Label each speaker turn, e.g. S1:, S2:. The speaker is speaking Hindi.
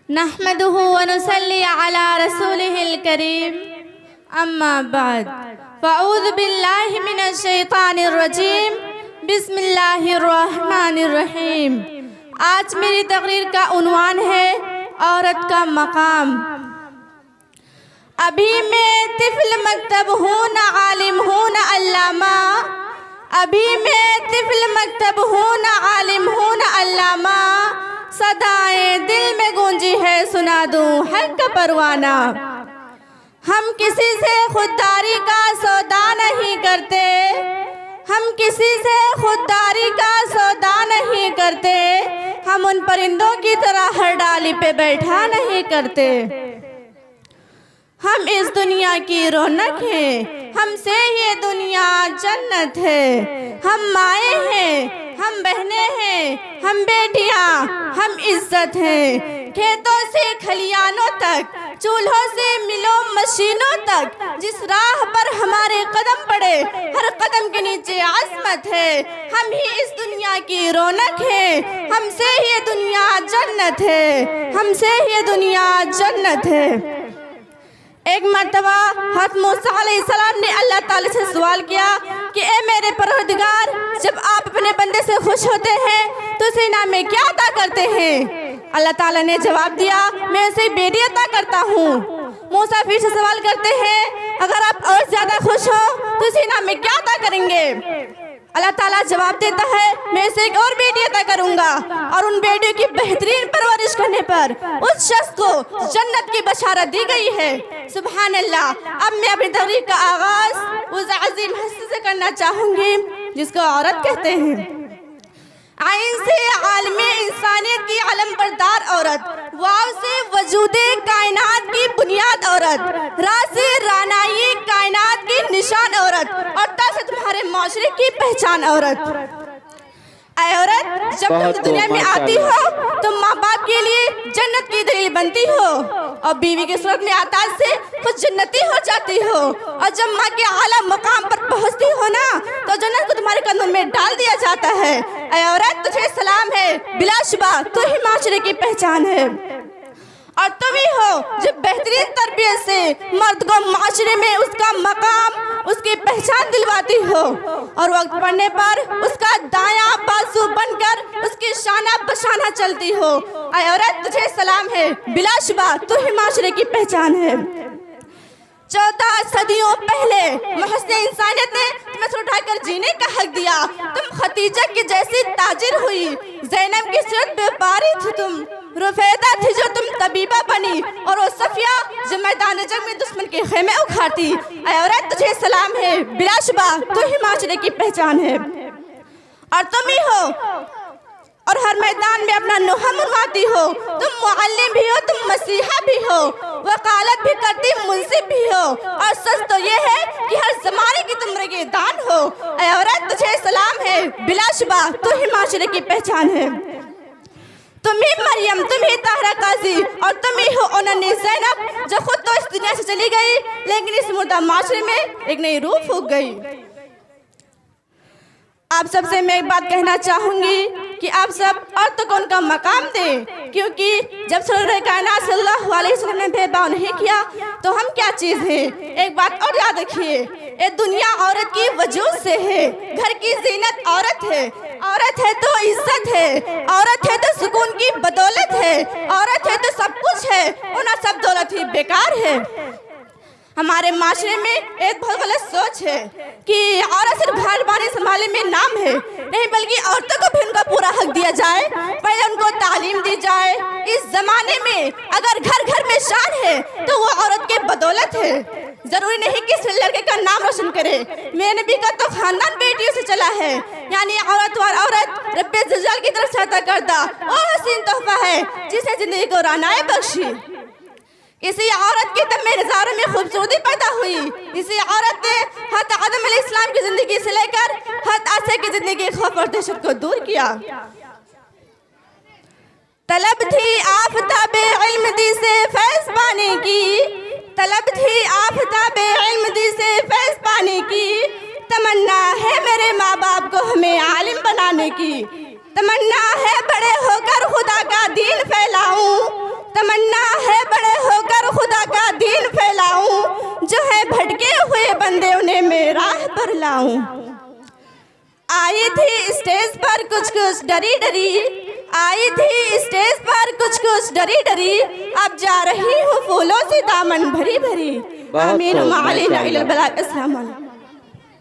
S1: नहमदुहु व नुसल्ली अला रसूलिहिल करीम, अम्मा बाद, फ़अऊज़ु बिल्लाहि मिनश शैतानिर रजीम, बिस्मिल्लाहिर रहमानिर रहीम। आज मेरी तकरीर का उन्वान है औरत का मकाम। अभी मैं तिफ़्ल मकतब हूँ, न आलिम हूँ न अल्लामा। अभी मैं तिफ़्ल मकतब हूँ, न आलिम हूँ न अल्लामा। सदाएं दिल में गूंजी है, सुना दूँ हक का परवाना। हम किसी से खुददारी का सौदा नहीं करते, हम किसी से खुददारी का सौदा नहीं करते। हम उन परिंदों की तरह हर डाली पे बैठा नहीं करते। हम इस दुनिया की रौनक हैं, हमसे ये दुनिया जन्नत है। हम माएँ हैं, हम बहनें हैं, हम बेटियाँ, हम इज्जत हैं। खेतों से खलियानों तक, चूल्हों से मिलों मशीनों तक, जिस राह पर हमारे कदम पड़े, हर कदम के नीचे आज़मत है। हम ही इस दुनिया की रौनक है, हमसे ये दुनिया जन्नत है, हमसे ये दुनिया जन्नत है। एक मर्तबा हज़रत मूसा अलैहिस्सलाम ने अल्लाह ताला से सवाल किया कि ए मेरे परवरदिगार, जब आप अपने बंदे से खुश होते हैं तो उसे इनाम में क्या अता करते हैं? अल्लाह ताला ने जवाब दिया, मैं उसे बेटी अता करता हूँ। मूसा फिर से सवाल करते हैं, अगर आप और ज़्यादा खुश हो तो उसे इनाम में क्या अता करेंगे? अल्लाह ताला जवाब देता है, मैं इसे एक और बेटी अता करूँगा, और उन बेटियों की बेहतरीन परवरिश करने पर उस शख्स को जन्नत की बशारत दी गई है। सुभान अल्लाह। अब मैं अपनी तकरीर का आगाज़ उस अज़ीम हस्ती से करना चाहूँगी जिसको औरत कहते हैं। आइन से आलमे इंसानियत की अलमबरदार औरत, वाव से वजूदे कायनात की बुनियाद औरत, रा से रानाई कायनात की निशान औरत, और ता से तुम्हारे माशरे की पहचान औरत। ऐ औरत, जब तुम दुनिया में आती हो तो माँ बाप के लिए जन्नत की दलील बनती हो, और बीवी के सूरत में आताज से खुद जन्नती हो जाती हो। और जब माँ के आला मकाम पर पहुँचती हो ना, तो जन्नत को तुम्हारे कंधों में डाल दिया जाता है। ऐ औरत, तुझे सलाम है, बिलाशुबा तू ही माशरे की पहचान है। और तुम ही हो जो बेहतरीन तरबियत से मर्द को माशरे में उसका मकाम, उसकी पहचान दिलवाती हो, और वक्त पड़ने पर उसका दायां बाजू बनकर उसकी शाना बशाना चलती हो। ऐ औरत, तुझे सलाम है, बिलाशुबा तू ही माशरे की पहचान है। 14 सदियों पहले महज़ इंसानियत ने तुम्हें सर उठाकर जीने का हक दिया। तुम खतीजा की जैसी ताजिर हुई, ज़ैनब की सूरत व्यापारी थी तुम, रुफैदा थी जो तुम तबीबा बनी, और वो सफिया जो मैदान जंग में दुश्मन के खेमे उखाड़ती। ऐ औरत, तुझे सलाम है, बिलाशुबा तू ही माशरे की पहचान है। और तुम ही हो और हर मैदान में अपना नोहा मनवाती हो। तुम मुअल्लिम भी हो, तुम मसीहा भी हो, वकालत भी करती मुंसिफ भी हो, और सच तो ये है कि हर जमाने की तुम रगेदान हो। ऐ औरत, तुझे सलाम है, बिलाशुबा तू ही माशरे की पहचान है। तुम ही मरियम, तुम ही ताहरा काजी, और तुम ही हो उन्होंने ज़ैनब जो खुद तो इस दुनिया से चली गई, लेकिन इस मुर्दा माशरे में एक नई रूह फूंक गई। आप सबसे मैं एक बात कहना चाहूँगी कि आप सब औरतों को उनका मकाम दें, क्योंकि जब सरवर कायनात सल्लल्लाहु अलैहि वसल्लम ने भेदभाव नहीं किया तो हम क्या चीज़ हैं। एक बात और याद रखिए, ये दुनिया औरत की वजूद से है। घर की जीनत औरत है, औरत है तो इज्जत है, औरत है तो सुकून की बदौलत है, औरत है तो सब कुछ है, वरना सब दौलत ही बेकार है। हमारे माशरे में एक बहुत गलत सोच है कि औरत सिर्फ घर बानी संभालने में नाम है, नहीं बल्कि औरतों को भी उनका पूरा हक दिया जाए, पहले उनको तालीम दी जाए। इस जमाने में अगर घर घर में शान है तो वो औरत के बदौलत है। जरूरी नहीं कि इस लड़के का नाम रोशन करे। मेरे नबी का तो खानदान बेटियों से चला है, यानी औरत और औरत रब्बे ज़ुल्जलाल की तरफ से अता करदा वो हसीन तोहफा है जिसे जिंदगी को रानाए बख्शी। इसी औरत के दम में नज़ारों में खूबसूरती पैदा हुई। इसी औरत ने हज़रत आदम अलैहिस्सलाम की ज़िंदगी से लेकर हज़रत आसिया की ज़िंदगी खौफ और दहशत को दूर किया। तलब थी आफ़ताबे इल्म दी से फैज़ पाने की, तलब थी आफ़ताबे इल्म दी से फैज़ पाने की, तमन्ना है मेरे माँ बाप को हमें आलिम बनाने की, तमन्ना है बड़े होकर खुदा का उन्हें मैं राह पर लाऊं। आई थी स्टेज पर कुछ कुछ डरी डरी, आई थी स्टेज पर कुछ कुछ डरी डरी, अब जा रही हूँ फूलों से दामन भरी भरी। आमीन। अस्सलाम वालेकुम।